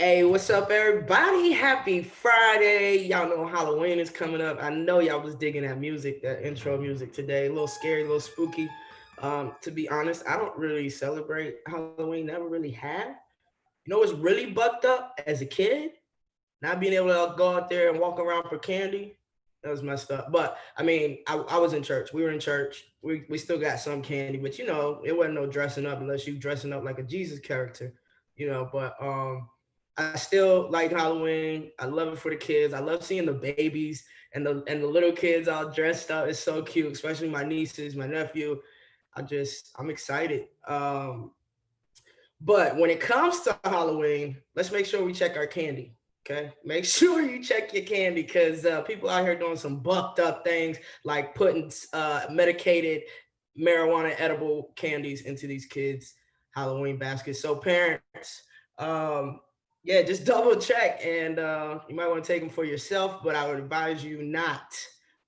Hey, what's up, everybody? Happy Friday. Y'all know Halloween is coming up. I know y'all was digging that music, that intro music today. A little scary, a little spooky. To be honest, I don't really celebrate Halloween, never really have. You know what's really bucked up as a kid? Not being able to go out there and walk around for candy. That was messed up. But I mean, I was in church. We were in church. We still got some candy, but it wasn't no dressing up unless you dressing up like a Jesus character, but I still like Halloween. I love it for the kids. I love seeing the babies and the little kids all dressed up. It's so cute, especially my nieces, my nephew. I'm excited. But when it comes to Halloween, let's make sure we check our candy. Okay, make sure you check your candy because people out here doing some bucked up things like putting medicated marijuana edible candies into these kids' Halloween baskets. So parents, um, yeah, just double check and you might want to take them for yourself, but I would advise you not.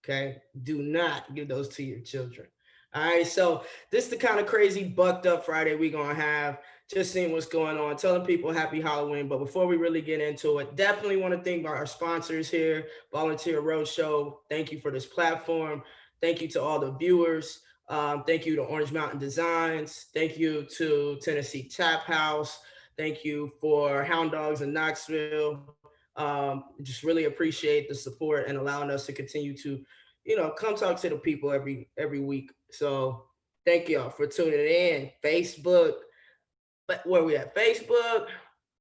Okay, do not give those to your children. All right, so this is the kind of crazy bucked up Friday we gonna have, just seeing what's going on, telling people happy Halloween. But before we really get into it, definitely want to thank our sponsors here, Volunteer Roadshow. Thank you for this platform. Thank you to all the viewers. Thank you to Orange Mountain Designs. Thank you to Tennessee Tap House. Thank you for Hound Dogs in Knoxville. Just really appreciate the support and allowing us to continue to, come talk to the people every week. So thank y'all for tuning in. Facebook, but where we at? Facebook,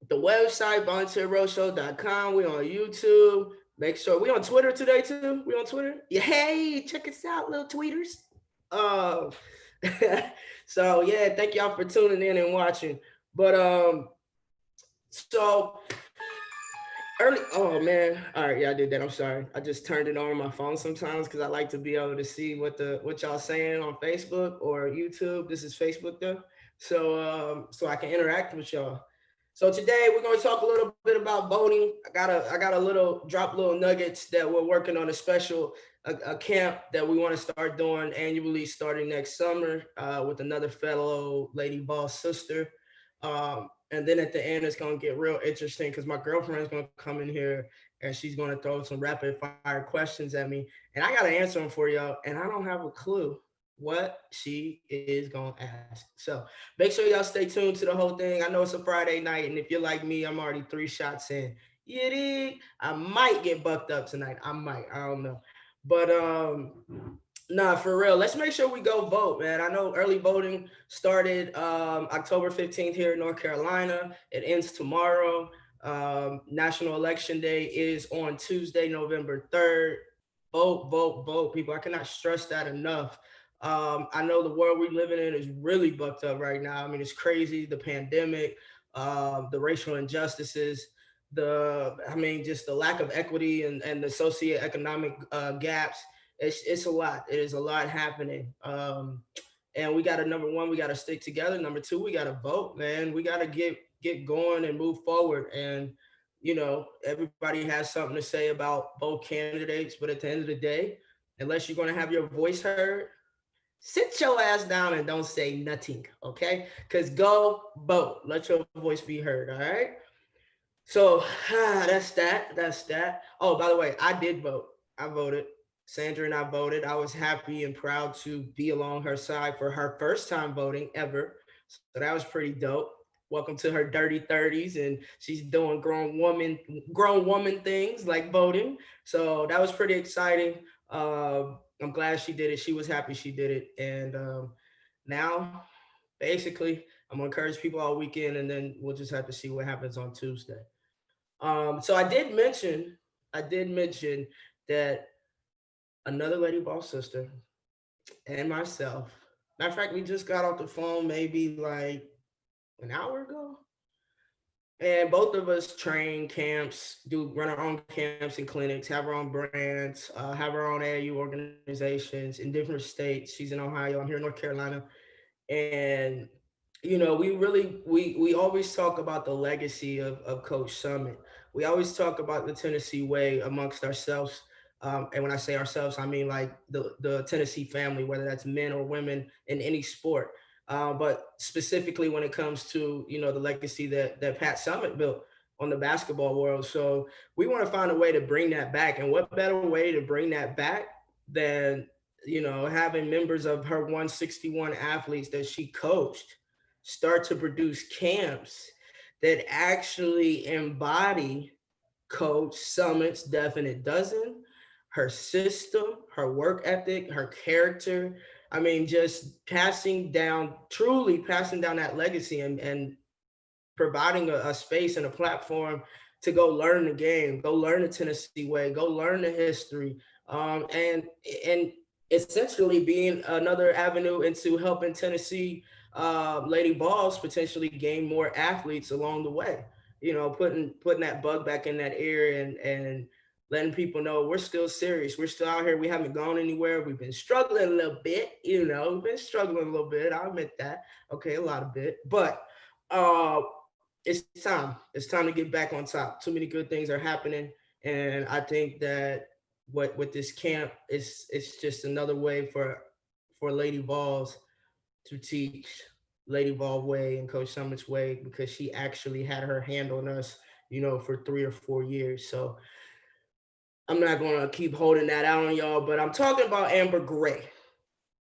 the website, volunteerroadshow.com. We on YouTube. Make sure we on Twitter today too. We on Twitter. Yeah, hey, check us out, little tweeters. Um, so yeah, thank y'all for tuning in and watching. But so early. Oh man. All right, yeah, I did that. I'm sorry. I just turned it on my phone sometimes because I like to be able to see what y'all saying on Facebook or YouTube. This is Facebook though, so I can interact with y'all. So today we're going to talk a little bit about voting. I got a little nuggets that we're working on a camp that we want to start doing annually starting next summer with another fellow lady boss sister. And then at the end, it's gonna get real interesting because my girlfriend's gonna come in here and she's gonna throw some rapid fire questions at me, and I gotta answer them for y'all, and I don't have a clue what she is gonna ask. So make sure y'all stay tuned to the whole thing. I know it's a Friday night, and if you're like me, I'm already 3 shots in. You dig? I might get bucked up tonight. I might. I don't know. But nah, for real. Let's make sure we go vote, man. I know early voting started October 15th here in North Carolina. It ends tomorrow. National Election Day is on Tuesday, November 3rd. Vote, vote, vote, people. I cannot stress that enough. I know the world we're living in is really bucked up right now. I mean, it's crazy. The pandemic, the racial injustices, just the lack of equity and the socioeconomic gaps. It's a lot. It is a lot happening. And we got to, number one, we got to stick together. Number two, we got to vote, man. We got to get going and move forward. And everybody has something to say about both candidates, but at the end of the day, unless you're going to have your voice heard, sit your ass down and don't say nothing, okay? Because go vote. Let your voice be heard, all right? So that's that. That's that. Oh, by the way, I did vote. I voted. Sandra and I voted. I was happy and proud to be along her side for her first time voting ever. So that was pretty dope. Welcome to her dirty 30s, and she's doing grown woman things like voting. So that was pretty exciting. I'm glad she did it. She was happy she did it, and now basically I'm gonna encourage people all weekend, and then we'll just have to see what happens on Tuesday. So I did mention that another lady boss sister and myself. Matter of fact, we just got off the phone maybe like an hour ago, and both of us train camps, do run our own camps and clinics, have our own brands, have our own AAU organizations in different states. She's in Ohio. I'm here in North Carolina, and we always talk about the legacy of Coach Summit. We always talk about the Tennessee way amongst ourselves. And when I say ourselves, I mean like the Tennessee family, whether that's men or women in any sport. But specifically when it comes to the legacy that Pat Summit built. on the basketball world. So we want to find a way to bring that back. And what better way to bring that back than, having members of her 161 athletes that she coached start to produce camps that actually embody Coach Summit's definite dozen, her system, her work ethic, her character. I mean, just truly passing down that legacy, and providing a space and a platform to go learn the game, go learn the Tennessee way, go learn the history, and essentially being another avenue into helping Tennessee Lady Balls potentially gain more athletes along the way. Putting that bug back in that ear, and letting people know we're still serious. We're still out here. We haven't gone anywhere. We've been struggling a little bit. We've been struggling a little bit. I'll admit that. Okay, a lot of bit, but uh, it's time. It's time to get back on top. Too many good things are happening, and I think that what with this camp is, it's just another way for Lady Vols to teach Lady Vol way and Coach Summit's way, because she actually had her hand on us, for 3 or 4 years. So I'm not gonna keep holding that out on y'all, but I'm talking about Amber Gray,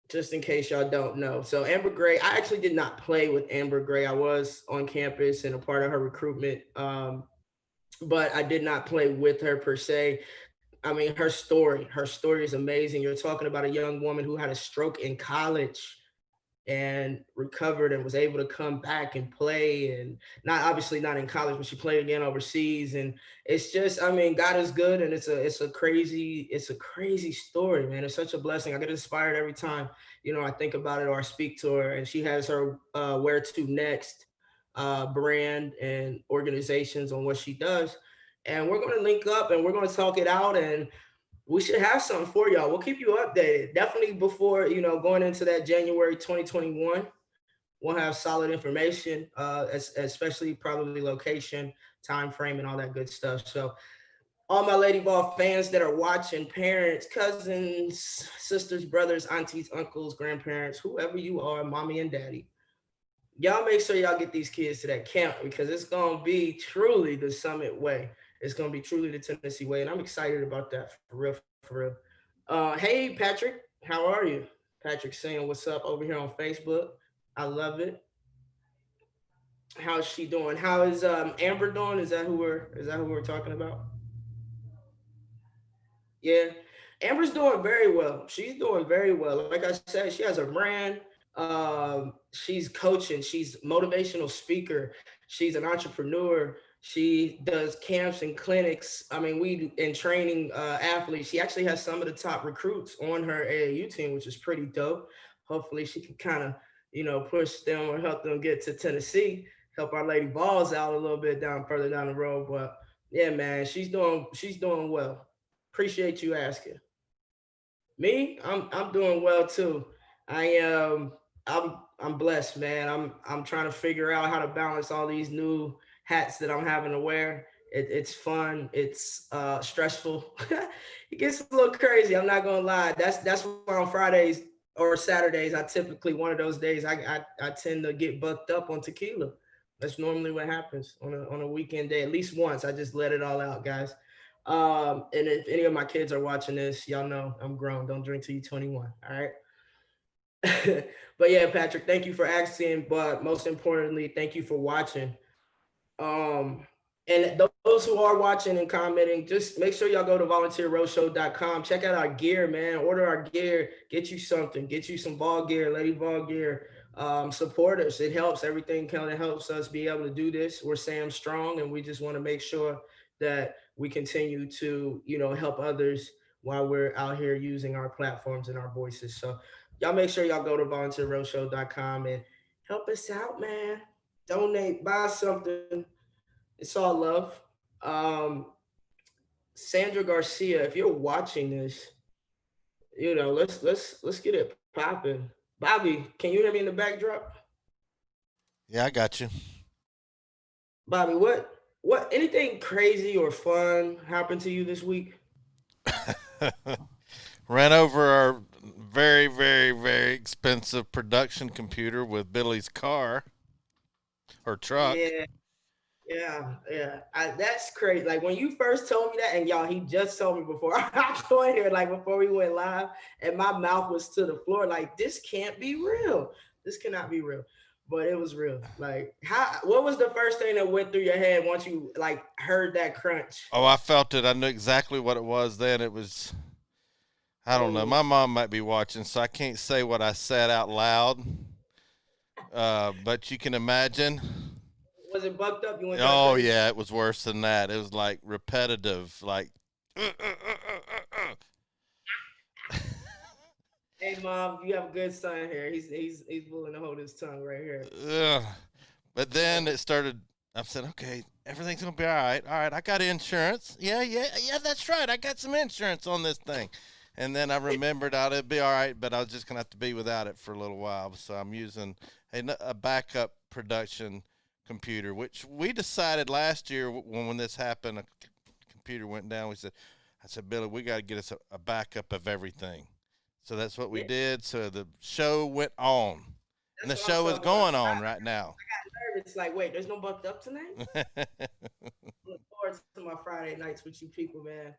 just in case y'all don't know. So Amber Gray, I actually did not play with Amber Gray. I was on campus and a part of her recruitment, but I did not play with her per se. I mean, her story is amazing. You're talking about a young woman who had a stroke in college and recovered and was able to come back and play, and not obviously not in college, but she played again overseas. And it's just, I mean, God is good, and it's a crazy story, man. It's such a blessing. I get inspired every time I think about it or I speak to her. And she has her Where to Next brand and organizations on what she does, and we're going to link up and we're going to talk it out, and we should have something for y'all. We'll keep you updated. Definitely before, going into that January 2021, we'll have solid information, especially probably location, time frame, and all that good stuff. So all my Lady Ball fans that are watching, parents, cousins, sisters, brothers, aunties, uncles, grandparents, whoever you are, mommy and daddy, y'all make sure y'all get these kids to that camp, because it's gonna be truly the Summit way. It's gonna be truly the Tennessee way, and I'm excited about that, for real, for real. Hey Patrick, how are you? Patrick saying what's up over here on Facebook. I love it. How's she doing? How is Amber doing? Is that who we're talking about? Yeah, Amber's doing very well. She's doing very well. Like I said, she has a brand. She's coaching. She's motivational speaker. She's an entrepreneur. She does camps and clinics. I mean, we in training athletes. She actually has some of the top recruits on her AAU team, which is pretty dope. Hopefully, she can kind of push them or help them get to Tennessee. Help our Lady Balls out a little bit further down the road. But yeah, man, she's doing well. Appreciate you asking. Me, I'm doing well too. I am I'm blessed, man. I'm trying to figure out how to balance all these new hats that I'm having to wear. It's fun. It's stressful. It gets a little crazy. I'm not gonna lie. That's why on Fridays or Saturdays, I typically, one of those days, I tend to get bucked up on tequila. That's normally what happens on a weekend day. At least once, I just let it all out, guys. And if any of my kids are watching this, y'all know I'm grown. Don't drink till you're 21. All right. But yeah, Patrick, thank you for asking. But most importantly, thank you for watching. Um, and those who are watching and commenting, just make sure y'all go to volunteerroadshow.com. Check out our gear, man. Order our gear. Get you something. Get you some ball gear, lady ball gear. Support us. It helps. Everything kind of helps us be able to do this. We're Sam Strong, and we just want to make sure that we continue to, help others while we're out here using our platforms and our voices. So y'all make sure y'all go to volunteerroadshow.com and help us out, man. Donate, buy something. It's all love. Um, Sandra Garcia, if you're watching this, let's get it popping. Bobby, can you hear me in the backdrop? Yeah, I got you. Bobby, what anything crazy or fun happened to you this week? Ran over our very, very, very expensive production computer with Billy's car or truck. Yeah, Yeah. That's crazy. Like when you first told me that, and y'all, he just told me before I joined here, like before we went live, and my mouth was to the floor. Like this can't be real. This cannot be real. But it was real. Like how? What was the first thing that went through your head once you like heard that crunch? Oh, I felt it. I knew exactly what it was then. It was, I don't know. Oh, My mom might be watching, so I can't say what I said out loud. But you can imagine. was it bucked up? You went that Oh crazy? yeah, it was worse than that. It was like repetitive, like. Hey mom, you have a good son here. He's willing to hold his tongue right here. Ugh. But then Yeah. it started. I said, okay, everything's gonna be all right. All right, I got insurance. Yeah. That's right. I got some insurance on this thing. And then I remembered it'd be all right, but I was just gonna have to be without it for a little while. So I'm using a backup production computer, which we decided last year when this happened. A computer went down. I said, Billy, we got to get us a backup of everything. So that's what we Yeah, did. So the show went on, and that's the what I'm show is talking about. going on right now. Nervous, like, wait, there's no bucked up tonight? Look forward to my Friday nights with you people, man.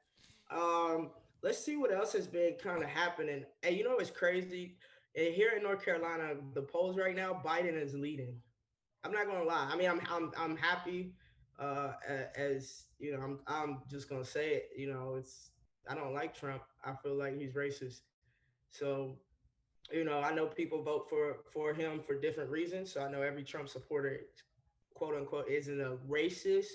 Um, let's see what else has been kind of happening. And you know what's crazy? Here in North Carolina, the polls right now, Biden is leading. I'm not gonna lie. I mean, I'm happy. As you know, I'm just gonna say it. You know, it's I don't like Trump. I feel like he's racist. So I know people vote for him for different reasons. So I know every Trump supporter, quote unquote, isn't a racist,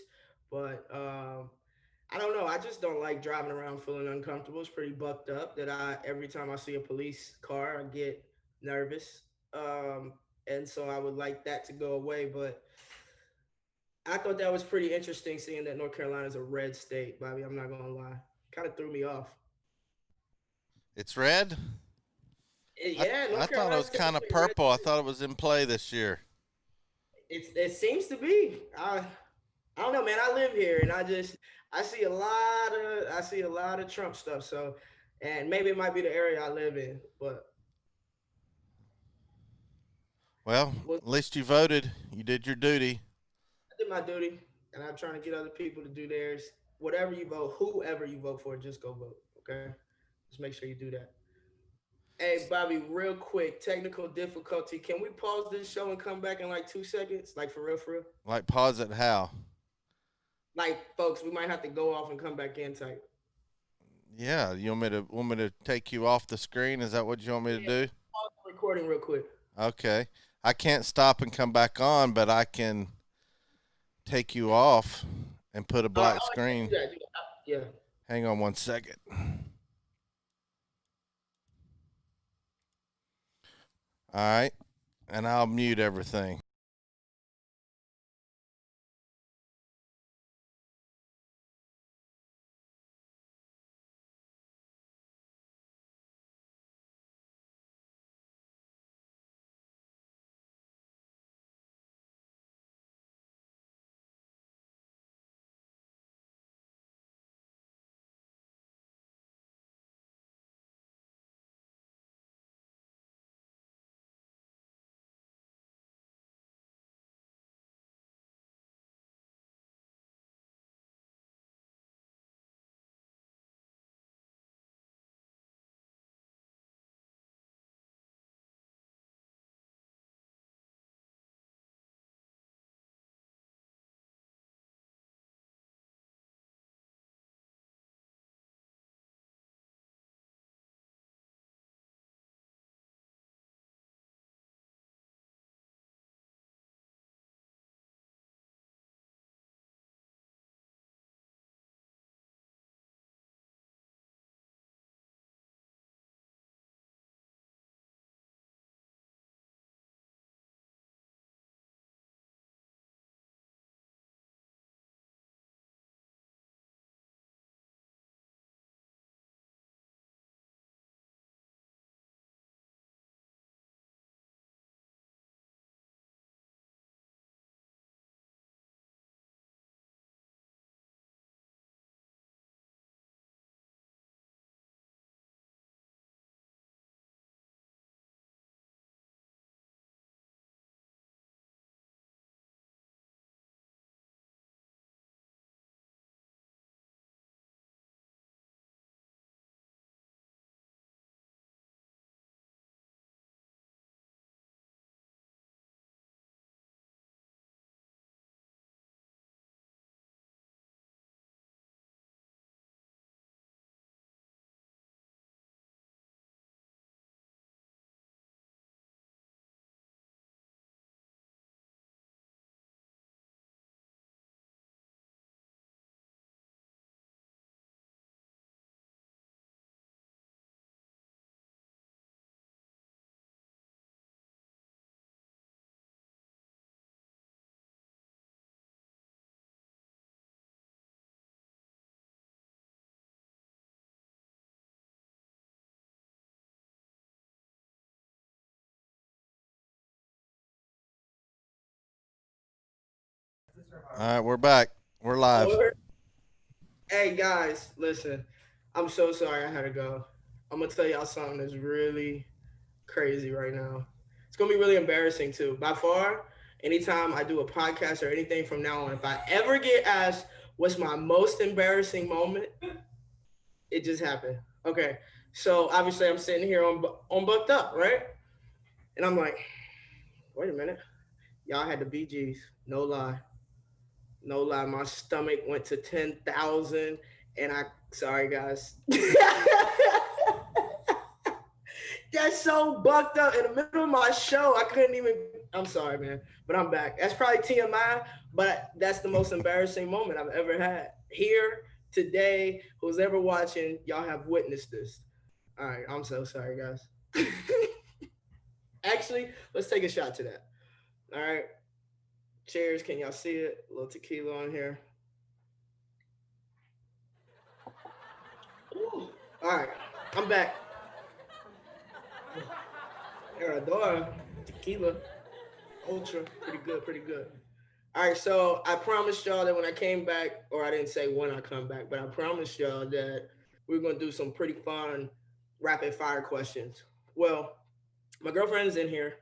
but I don't know. I just don't like driving around feeling uncomfortable. It's pretty bucked up that I every time I see a police car, I get nervous. And so I would like that to go away. But I thought that was pretty interesting seeing that North Carolina is a red state, Bobby. I'm not gonna lie. Kind of threw me off. It's red. Yeah, I North thought it Carolina is was kind of typically a red purple. I state. thought it was in play this year. It seems to be. I don't know, man. I live here, and I see a lot of Trump stuff. So, and maybe it might be the area I live in, but Well, well, at least you voted. You did your duty. I did my duty, and I'm trying to get other people to do theirs. Whatever you vote, whoever you vote for, just go vote. Okay, just make sure you do that. Hey, Bobby, real quick, technical difficulty. Can we pause this show and come back in like 2 seconds? Like for real, for real? Like pause it how? Like, folks, we might have to go off and come back in type. Yeah, you want me to take you off the screen? Is that what you want me to Yeah, do? pause the recording real quick. Okay. I can't stop and come back on, but I can take you off and put a black Oh, yeah, screen. do that. Do that. Yeah. Hang on 1 second. All right. And I'll mute everything. All right, we're back. We're live. Hey guys, listen. I'm so sorry I had to go. I'm gonna tell y'all something that's really crazy right now. It's gonna be really embarrassing too. By far, anytime I do a podcast or anything from now on, if I ever get asked what's my most embarrassing moment, it just happened. Okay, so obviously I'm sitting here on Bucked Up, right? And I'm like, wait a minute, y'all had the BGs, no lie. No lie, my stomach went to 10,000, and I sorry guys. That's so bucked up in the middle of my show. I couldn't even. I'm sorry, man, but I'm back. That's probably TMI, but that's the most embarrassing moment I've ever had here today. Who's ever watching, y'all have witnessed this. All right, I'm so sorry, guys. Actually, let's take a shot to that. All right, cheers. Can y'all see it? A little tequila on here. Ooh. All right, I'm back. Herradura, tequila, ultra, pretty good, pretty good. All right, so I promised y'all that when I came back, or I didn't say when I come back, but I promised y'all that we are gonna do some pretty fun rapid fire questions. Well, my girlfriend is in here.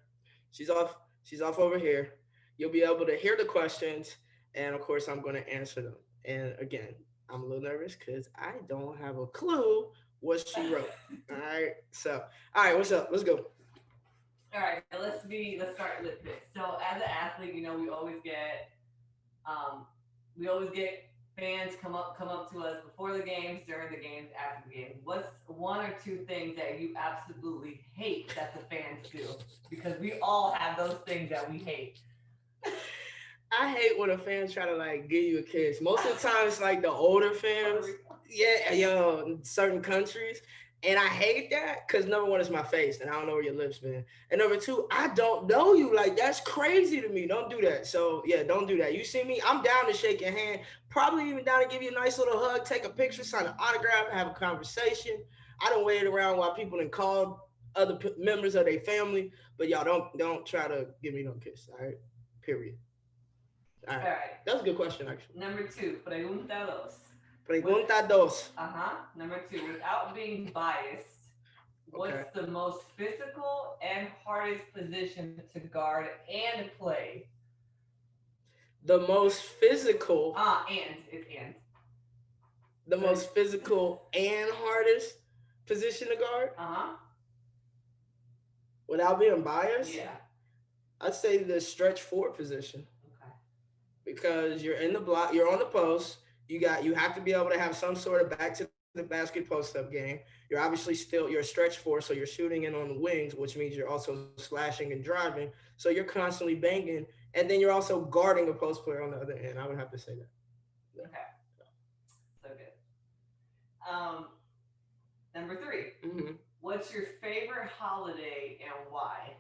She's off. She's off over here. You'll be able to hear the questions, and of course, I'm gonna answer them. And again, I'm a little nervous because I don't have a clue what she wrote. All right, so all right, what's up? Let's go. All right, let's start with this. So as an athlete, um, we always get fans come up to us before the games, during the games, after the games. What's one or two things that you absolutely hate that the fans do? Because we all have those things that we hate. I hate when a fan try to like give you a kiss. Most of the time, it's like the older fans. Yeah, yo, in certain countries. And I hate that because number one, it's my face, and I don't know where your lips been. And number two, I don't know you. Like that's crazy to me. Don't do that. So yeah, don't do that. You see me? I'm down to shake your hand. Probably even down to give you a nice little hug, take a picture, sign an autograph, have a conversation. I don't wait around while people then call other members of their family. But y'all don't try to give me no kiss. All right. Period. All All right. right. That was a good question, actually. Number two, pregunta dos. Pregunta dos. Number two, without being biased, Okay. what's the most physical and hardest position to guard and play? The most physical, And it's and. the most physical and hardest position to guard Uh-huh. without being biased. Yeah. I'd say the stretch four position Okay. because you're in the block, you're on the post. You have to be able to have some sort of back to the basket post up game. You're obviously still you're a stretch four, so you're shooting in on the wings, which means you're also slashing and driving. So you're constantly banging, and then you're also guarding a post player on the other end. I would have to say that. Yeah. Okay. So good. Um, Number three. Mm-hmm. What's your favorite holiday and why?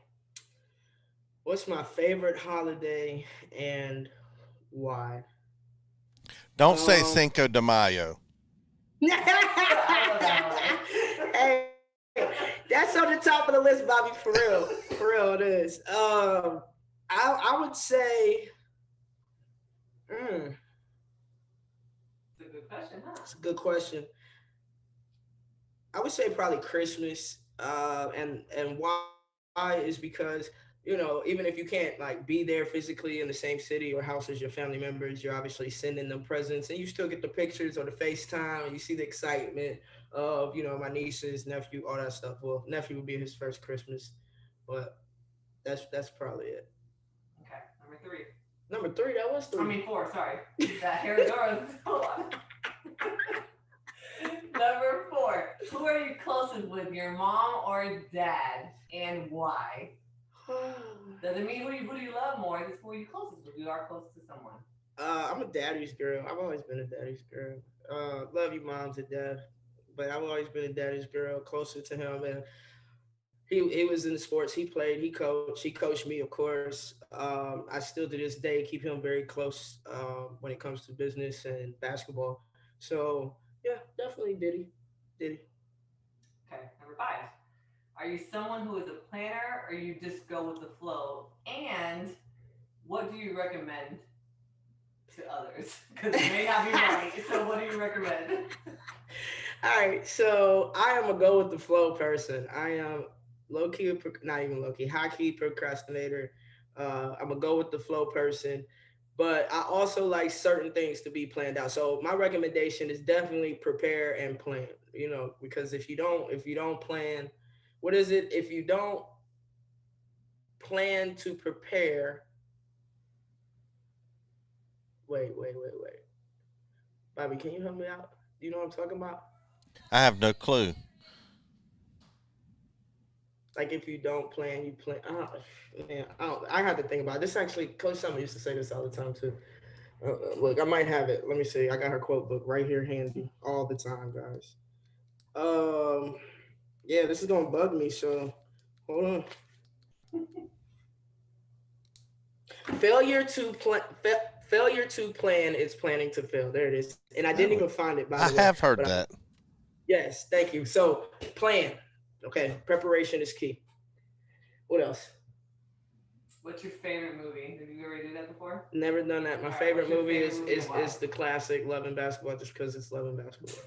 What's my favorite holiday and why? Don't say Um, Cinco de Mayo. hey, that's on the top of the list, Bobby. For real, for real, it is. I would say, mm, It's a good question, huh? it's a good question. I would say probably Christmas. And why is because even if you can't like be there physically in the same city or house as your family members, you're obviously sending them presents, and you still get the pictures or the FaceTime, and you see the excitement of my nieces, nephew, all that stuff. Well, nephew would be his first Christmas, but that's probably it. Okay. Number three. Number three, that was I three. mean four, sorry. That Herradura. Hold on. Number four. Who are you closest with, your mom or dad, and why? Doesn't mean who do you love more. It's who are you closest with. You are close to someone. I'm a daddy's girl. I've always been a daddy's girl. Love you, mom to dad, but I've always been a daddy's girl, closer to him. And he was in the sports. He played. He coached. He coached me, of course. I still to this day keep him very close when it comes to business and basketball. So yeah, definitely Diddy. Diddy. Okay. Number five. Are you someone who is a planner or you just go with the flow? And what do you recommend? to others because it may not be right. So what do you recommend? All right, so I am a go with the flow person. I am low key, not even low key, high key procrastinator. I'm a go with the flow person, but I also like certain things to be planned out. So my recommendation is definitely prepare and plan. You know, because if you don't plan, what is it? If you don't plan to prepare, wait. Bobby, can you help me out? Do you know what I'm talking about? I have no clue. Like if you don't plan, you plan. Man, I have to think about it. This actually, Coach Summer used to say this all the time too. Look, I might have it. Let me see. I got her quote book right here handy all the time, guys. Um, yeah, this is gonna bug me. So hold on. Failure to plan. Failure to plan is planning to fail. There it is. And I didn't even Oh, find it, by the I way. have But heard that. yes, thank you. So plan. Okay, preparation is key. What else? What's your favorite movie? Have you ever do that before? Never done that. My All right, what's favorite your movie favorite movie and is why? the classic Love and Basketball, just because it's Love and Basketball.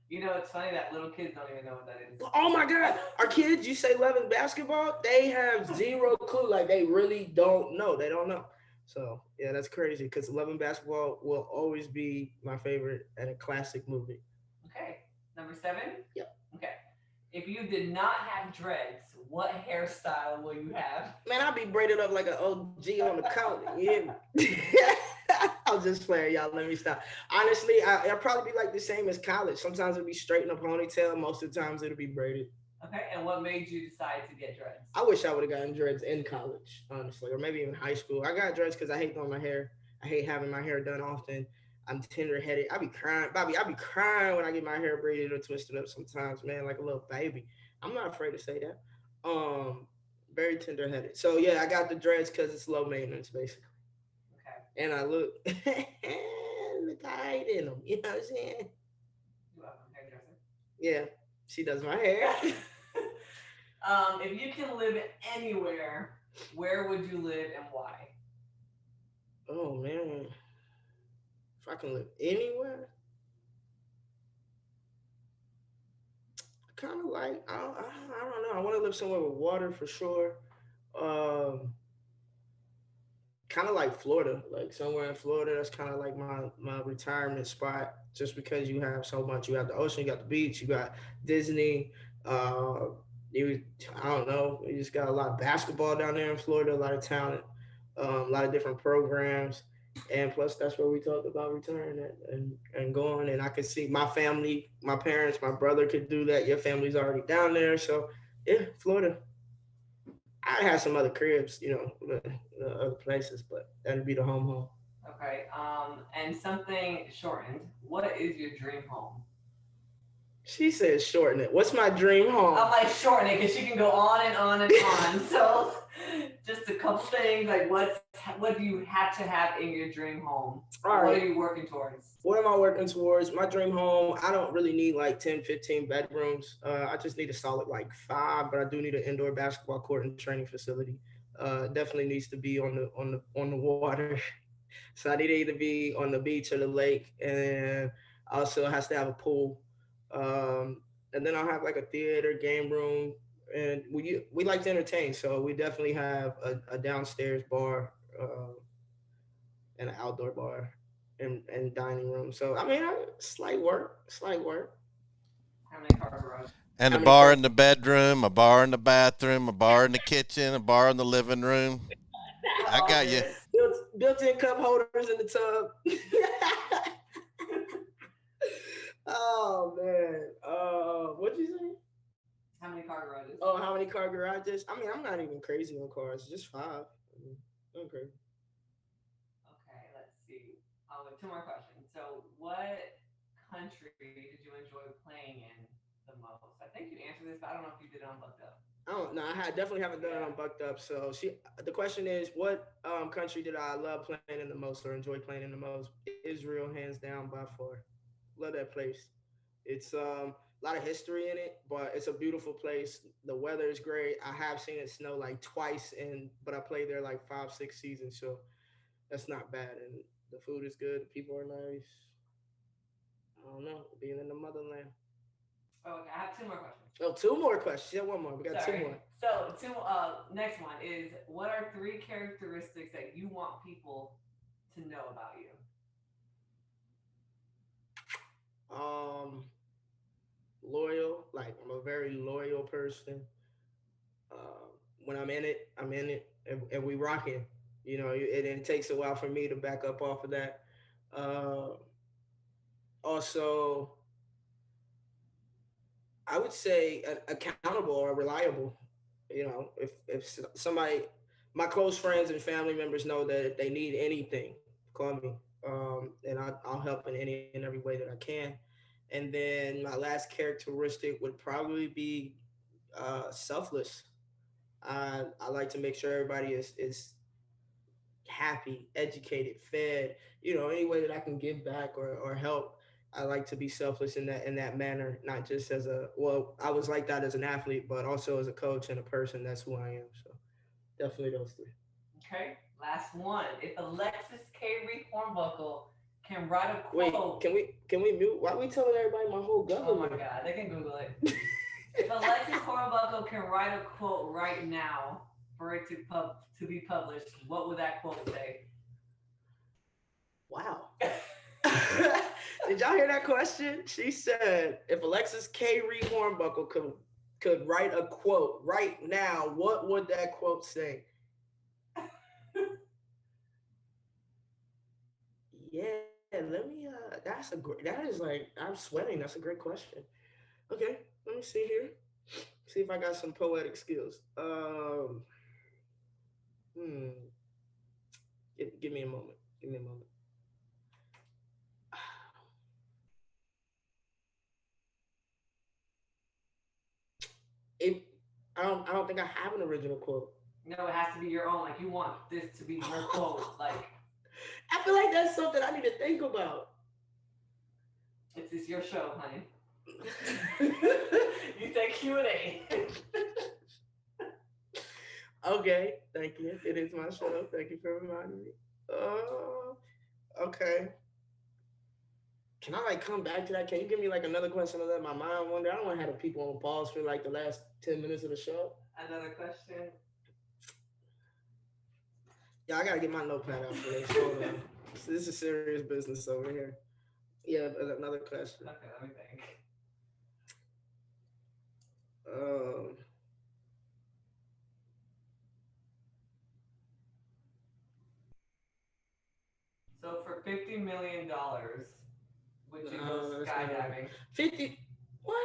You know, it's funny that little kids don't even know what that is. Oh my God, our kids! You say Love and Basketball, they have zero clue. Like they really don't know. They don't know. So yeah, that's crazy because Love and Basketball will always be my favorite and a classic movie. Okay, number 7. Yep. Okay, if you did not have dreads, what hairstyle will you have? Man, I'll be braided up like an OG on the couch. Yeah. I'll just playing, y'all. Let me stop. Honestly, I'll probably be like the same as college. Sometimes it'll be straight in a ponytail. Most of the times it'll be braided. Okay, and what made you decide to get dreads? I wish I would have gotten dreads in college, honestly, or maybe even high school. I got dreads because I hate doing my hair. I hate having my hair done often. I'm tender headed. I be crying, Bobby. I be crying when I get my hair braided or twisted up sometimes, man, like a little baby. I'm not afraid to say that. Um, Very tender headed. So yeah, I got the dreads because it's low maintenance, basically. Okay, And I look, look alright in them. You know what I'm saying? you welcome, hairdresser. Yeah, she does my hair. If you can live anywhere, where would you live and why? Oh man, if I can live anywhere, kind of like I don't know. I want to live somewhere with water for sure. Um, Kind of like Florida, like somewhere in Florida. That's kind of like my retirement spot, just because you have so much. You have the ocean, you got the beach, you got Disney. Uh, you I don't know. You just got a lot of basketball down there in Florida, a lot of talent, a lot of different programs, and plus that's where we talked about retiring at and going. And I could see my family, my parents, my brother could do that. Your family's already down there, so yeah, Florida. I had some other cribs, other places, but that'd be the home. Okay, and something shortened. What is your dream home? She said shorten it. What's my dream I'm home? like shorten it because she can go on and on and on. So, just a couple things like what do you have to have in your dream home? All What right. are you working towards? What am I working towards? My dream home, I don't really need like 10, 15 bedrooms. I just need a solid like five, but I do need an indoor basketball court and training facility. Definitely needs to be on the water. So I need to either be on the beach or the lake, and also has to have a pool. And then I'll have like a theater, game room, and we like to entertain, so we definitely have a downstairs bar and an outdoor bar and dining room. So I mean, slight work. How many car garage? And How a many bar cars? in the bedroom, a bar in the bathroom, a bar in the kitchen, a bar in the living room. I All got you. good. Built-in cup holders in the tub. Oh man. What'd you say? How many car garages? Oh, how many car garages? I mean, I'm not even crazy on cars. Just five. Okay. Okay, let's see. Two more questions. So, what country did you enjoy playing in the most? I think you answered this, but I don't know if you did it on Bucked Up. I don't know. Definitely haven't done it on Bucked Up. So the question is, what country did I love playing in the most or enjoy playing in the most? Israel, hands down by far. Love that place. It's a lot of history in it, but it's a beautiful place. The weather is great. I have seen it snow like twice, but I played there like 5, 6 seasons. So That's not bad, and the food is good. The people are nice. I don't know, being in the motherland. Oh, okay, I have two more questions. Oh, two more questions. Yeah, one more. We got two Sorry. more. So, next one is what are three characteristics that you want people to know about you? Um, Loyal. Like I'm a very loyal person. When I'm in it, I'm in it, and we rocking. You know, it takes a while for me to back up off of that. Uh, Also, I would say accountable or reliable. You know, if somebody, my close friends and family members know that if they need anything, call me, and I'll help in any and every way that I can. And then my last characteristic would probably be selfless. I like to make sure everybody is happy, educated, fed, any way that I can give back or help. I like to be selfless in that manner, not just as I was like that as an athlete, but also as a coach and a person. That's who I am. So definitely those three. Okay, last one. If Alexis Hornbuckle can write a Wait, quote. can we mute? Why are we telling everybody my whole Oh my government? God, they can Google it. If Alexis Hornbuckle can write a quote right now for it to be published, what would that quote say? Wow. Did y'all hear that question? She said, if Alexis Hornbuckle could write a quote right now, what would that quote say? Yeah, let me. That is like I'm sweating. That's a great question. Okay, let me see here. See if I got some poetic skills. Hmm. Give me a moment. Give me a moment. It. I don't think I have an original quote. No, it has to be your own. Like you want this to be your quote. Like I feel like that's something I need to think about. it's your show, honey. You say Q&A. Okay, thank you. It is my show. Thank you for reminding me. Okay. Can I like come back to that? Can you give me like another question to let my mind wander? I don't want to have the people on pause for like the last 10 minutes of the show. Another question. Yeah, I gotta get my notepad out for this. Hold on. This is serious business over here. Yeah, another question. Okay, let me think. Um, So for $50 million, would you go skydiving? 50. What?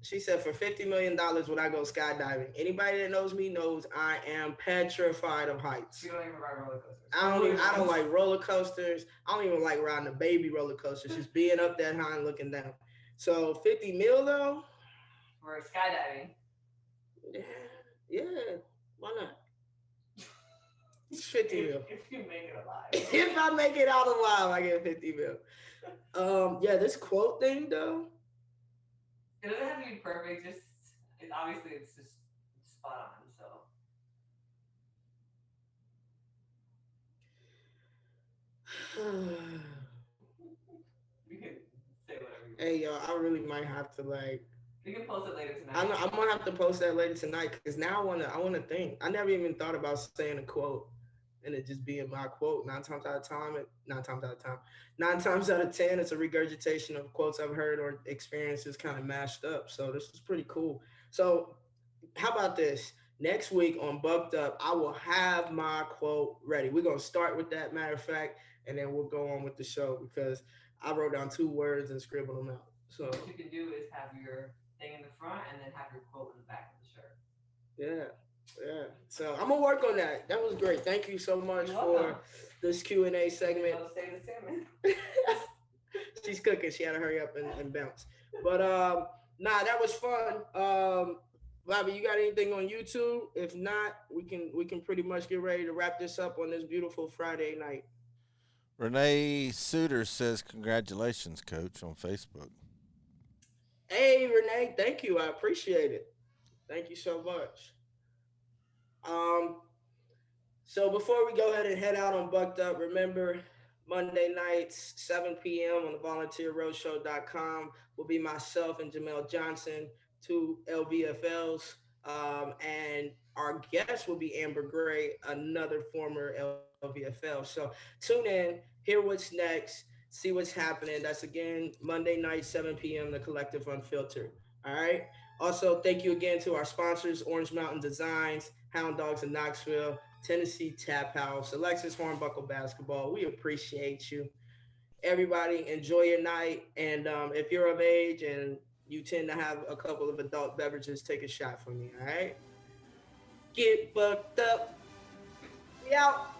She said for $50 million would I go skydiving? Anybody that knows me knows I am petrified of heights. You don't even ride roller coasters. I don't like roller coasters. I don't even like riding a baby roller coaster. Just being up that high and looking down. So 50 mil though? For skydiving. Yeah. Why not? It's 50 mil. If you make it alive. If I make it out alive, I get 50 mil. Yeah, this quote thing though. It doesn't have to be perfect. Obviously it's just spot on. So. You can say whatever you want. Hey, yo, I really might have to like. You can post it later tonight. I'm gonna have to post that later tonight because now I wanna think. I never even thought about saying a quote and it just being my quote. Nine times out of 10, it's a regurgitation of quotes I've heard or experiences kind of mashed up. So this is pretty cool. So how about this? Next week on Bucked Up, I will have my quote ready. We're gonna start with that, matter of fact, and then we'll go on with the show because I wrote down 2 words and scribbled them out. So what you can do is have your thing in the front and then have your quote in the back of the shirt. Yeah. So I'm gonna work on that. That was great. Thank you so much for this Q&A segment. Save the salmon. She's cooking. She had to hurry up and bounce. But that was fun. Bobby, you got anything on YouTube? If not, we can pretty much get ready to wrap this up on this beautiful Friday night. Renee Suter says, "Congratulations, Coach," on Facebook. Hey, Renee, thank you. I appreciate it. Thank you so much. Um, So before we go ahead and head out on Bucked Up, remember Monday nights, 7 p.m. on the volunteerroadshow.com will be myself and Jamel Johnson, two LVFLs. And our guest will be Amber Gray, another former LVFL. So tune in, hear what's next, see what's happening. That's again Monday night, 7 p.m. The Collective Unfiltered. All right. Also, thank you again to our sponsors, Orange Mountain Designs, Hound Dogs in Knoxville, Tennessee Tap House, Alexis Hornbuckle Basketball. We appreciate you. Everybody, enjoy your night. And if you're of age and you tend to have a couple of adult beverages, take a shot for me. All right. Get bucked up. We out.